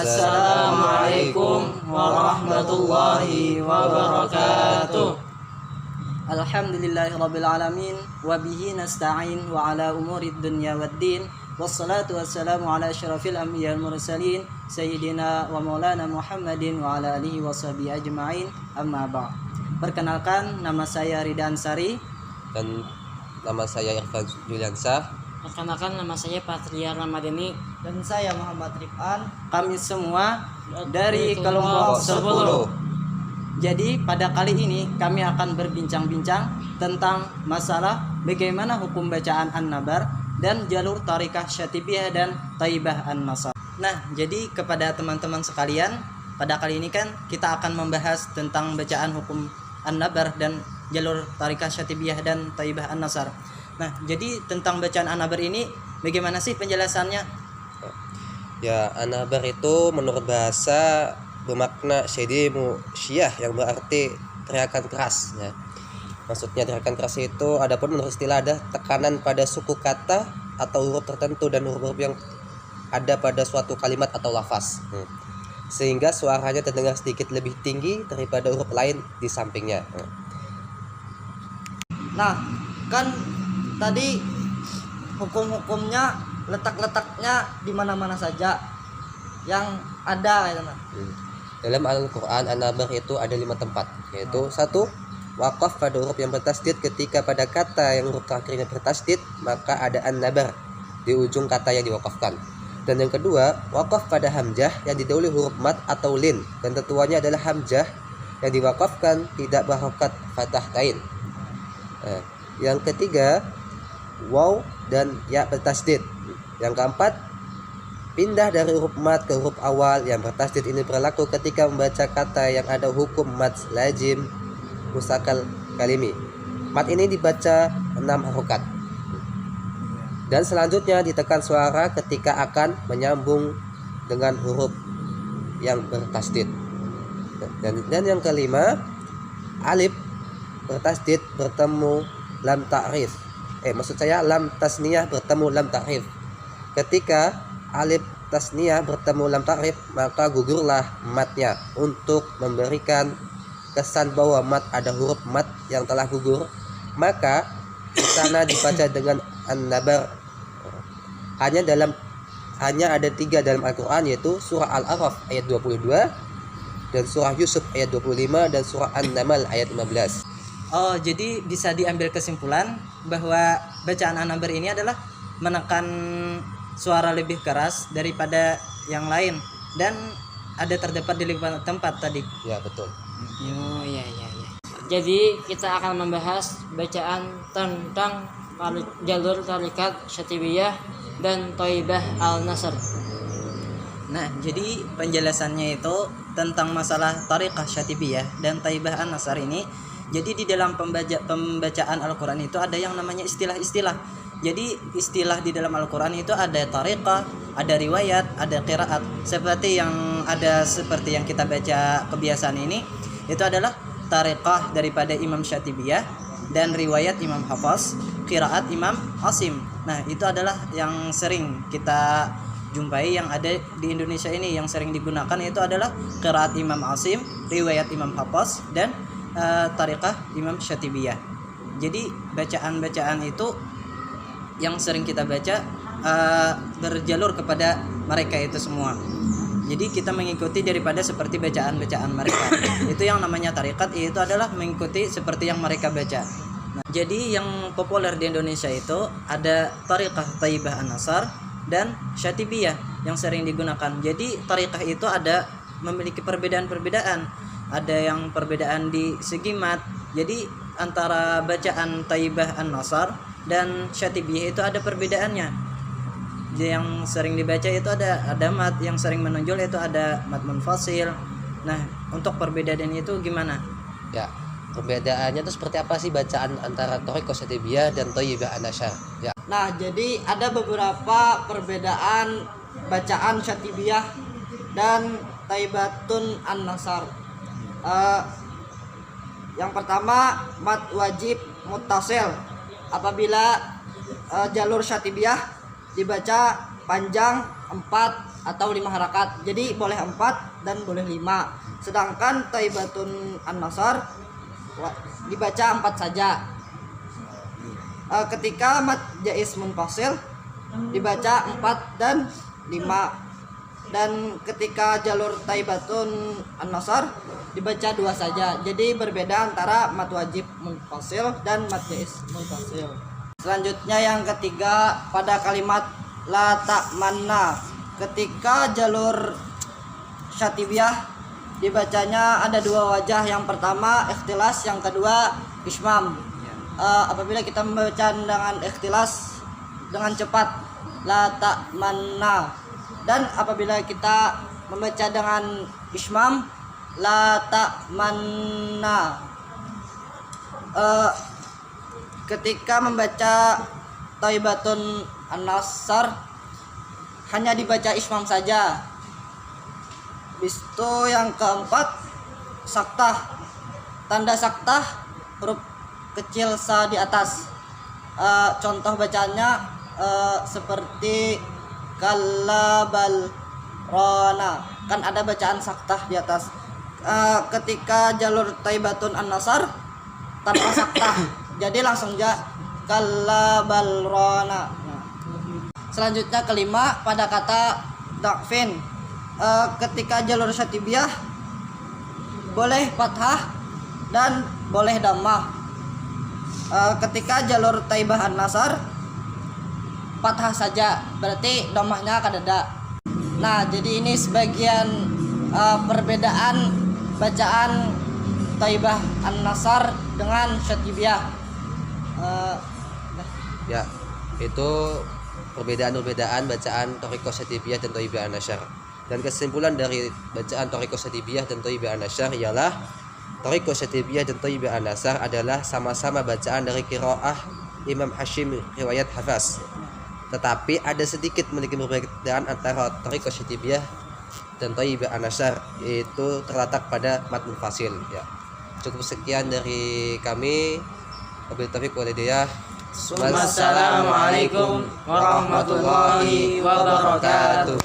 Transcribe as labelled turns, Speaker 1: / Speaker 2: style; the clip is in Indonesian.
Speaker 1: Assalamualaikum warahmatullahi wabarakatuh.
Speaker 2: Alhamdulillahirabbil alamin wa bihi nasta'in wa ala umurid dunya waddin. Wassalatu wassalamu ala asyrafil anbiya'i wal mursalin sayyidina wa maulana Muhammadin wa ala alihi washabihi ajma'in. Amma ba'd. Perkenalkan, nama saya Rida Ansari
Speaker 1: Dan nama saya Irfan Juliansyah.
Speaker 3: Perkenalkan, nama saya Patria Ramadhani.
Speaker 2: dan saya Muhammad Rifan. Kami semua dari kelompok 10. Jadi pada kali ini kami akan berbincang-bincang tentang masalah bagaimana hukum bacaan An-Nabar dan jalur Tharikah Syatibiyah dan Thaibah An-Nasr. Nah, jadi kepada teman-teman sekalian, pada kali ini kan kita akan membahas tentang bacaan hukum An-Nabar dan jalur Tharikah Syatibiyah dan Thaibah An-Nasr. Nah, jadi tentang bacaan An-Nabar ini bagaimana sih penjelasannya?
Speaker 1: Ya, An-Nabar itu menurut bahasa bermakna syedimu syiyah, yang berarti teriakan keras ya. Maksudnya teriakan keras itu, adapun menurut istilah ada tekanan pada suku kata atau huruf tertentu dan huruf-huruf yang ada pada suatu kalimat atau lafaz, sehingga suaranya terdengar sedikit lebih tinggi daripada huruf lain di sampingnya.
Speaker 2: Nah, kan tadi hukum-hukumnya letak-letaknya di mana-mana saja yang ada ya.
Speaker 1: Dalam Al-Quran, An-Nabar itu ada 5 tempat, yaitu 1. Waqaf pada huruf yang bertasdid. Ketika pada kata yang huruf terakhirnya bertasdid, maka ada An-Nabar di ujung kata yang diwakafkan. Dan yang kedua, waqaf pada hamzah yang didahului huruf mat atau lin, dan tetuannya adalah hamzah yang diwakafkan tidak berharokat fathah tain. Yang ketiga, waw dan ya bertasdid. Yang keempat, pindah dari huruf mat ke huruf awal yang bertasdid. Ini berlaku ketika membaca kata yang ada hukum mat lazim musakal kalimi. Mat ini dibaca 6 harokat. Dan selanjutnya ditekan suara ketika akan menyambung dengan huruf yang bertasdid. Dan yang kelima, alif bertasdid bertemu lam ta'rif. Lam tasniyah bertemu lam ta'rif. Ketika alif tasniyah bertemu lam ta'rif, maka gugurlah matnya untuk memberikan kesan bahwa mat ada huruf mat yang telah gugur. Maka di sana dibaca dengan An-Nabar. Hanya ada 3 dalam Al-Quran, yaitu surah Al-A'raf ayat 22, dan surah Yusuf ayat 25, dan surah An-Naml ayat 15.
Speaker 2: Oh, jadi bisa diambil kesimpulan bahwa bacaan An-Nabar ini adalah menekan suara lebih keras daripada yang lain dan ada terdapat di 5 tempat tadi.
Speaker 1: Ya, betul.
Speaker 3: Oh iya. Jadi kita akan membahas bacaan tentang jalur Tarikat Syatibiyah dan Thaibah An-Nasr.
Speaker 2: Nah, jadi penjelasannya itu tentang masalah Tharikah Syatibiyah dan Thaibah An-Nasr ini. Jadi di dalam pembacaan Al-Quran itu ada yang namanya istilah-istilah. Jadi istilah di dalam Al-Quran itu ada tariqah, ada riwayat, ada qiraat. Seperti yang kita baca kebiasaan ini, itu adalah tariqah daripada Imam Syatibiyah dan riwayat Imam Hafaz, qiraat Imam Asim. Nah, itu adalah yang sering kita jumpai yang ada di Indonesia ini. Yang sering digunakan itu adalah qiraat Imam Asim, riwayat Imam Hafaz, dan tariqah Imam Syatibiyah. Jadi bacaan-bacaan itu yang sering kita baca berjalur kepada mereka itu semua. Jadi kita mengikuti daripada seperti bacaan-bacaan mereka. Itu yang namanya tarikat, itu adalah mengikuti seperti yang mereka baca. Nah, jadi yang populer di Indonesia itu ada Tariqah Thaibah An-Nasr dan Syatibiyah yang sering digunakan. Jadi tariqah itu ada memiliki perbedaan-perbedaan. Ada yang perbedaan di segi mat. Jadi antara bacaan Thaibah An-Nasr dan Syatibiyah itu ada perbedaannya. Yang sering dibaca itu ada mat, yang sering menonjol itu ada mat munfasil. Nah, untuk perbedaan itu gimana?
Speaker 1: Ya, perbedaannya itu seperti apa sih bacaan antara Tariqah Syatibiyah dan Thaibah An-Nasr? Ya.
Speaker 4: Nah, jadi ada beberapa perbedaan bacaan Syatibiyah dan Thaibatun An-Nasr. Yang pertama, mat wajib muttasil. Apabila jalur Syatibiyah dibaca panjang 4 atau 5 harakat. Jadi boleh 4 dan boleh 5. Sedangkan Thaibatun An-Nasr dibaca 4 saja. Ketika mad jaiz munfasil dibaca 4 dan 5. Dan ketika jalur Thaibatun An-Nasr dibaca 2 saja. Jadi berbeda antara mad wajib munfasil dan mad jaiz munfasil. Selanjutnya yang ketiga pada kalimat la ta'manna. Ketika jalur syatibiyah dibacanya ada 2 wajah. Yang pertama ikhtilas, yang kedua ismam. Apabila kita membaca dengan ikhtilas dengan cepat la ta'manna, dan apabila kita membaca dengan ismam la ta'manna. Ketika membaca Thaibatun An-Nasr hanya dibaca ismam saja. Itu yang keempat saktah. Tanda saktah huruf kecil sa di atas. Contoh bacaannya seperti kalabal rona, kan ada bacaan saktah di atas. Ketika jalur Thaibatun An-Nasr tanpa saktah, jadi langsung aja kalabal rona. Selanjutnya kelima pada kata dakfin. Ketika jalur syatibiyah boleh fathah dan boleh dhammah. Ketika jalur Thaibah An-Nasr fathah saja, berarti dhammahnya kadada. Nah, jadi ini sebagian perbedaan bacaan Thaibah An-Nasr dengan syatibiyah.
Speaker 1: Ya, itu perbedaan bacaan Thariqah Syatibiyah dan Thaibah An-Nasr. Dan kesimpulan dari bacaan Thariqah Syatibiyah dan Thaibah An-Nasr ialah Thariqah Syatibiyah dan Thaibah An-Nasr adalah sama-sama bacaan dari qiraah Imam Hashim riwayat Hafaz. Tetapi ada sedikit memiliki perbedaan antara Thariqah Syatibiyah dan Thaibah An-Nasr, yaitu terletak pada mad munfasil. Ya. Cukup sekian dari kami. Wabillahi taufiq wal hidayah.
Speaker 3: Wassalamualaikum warahmatullahi wabarakatuh.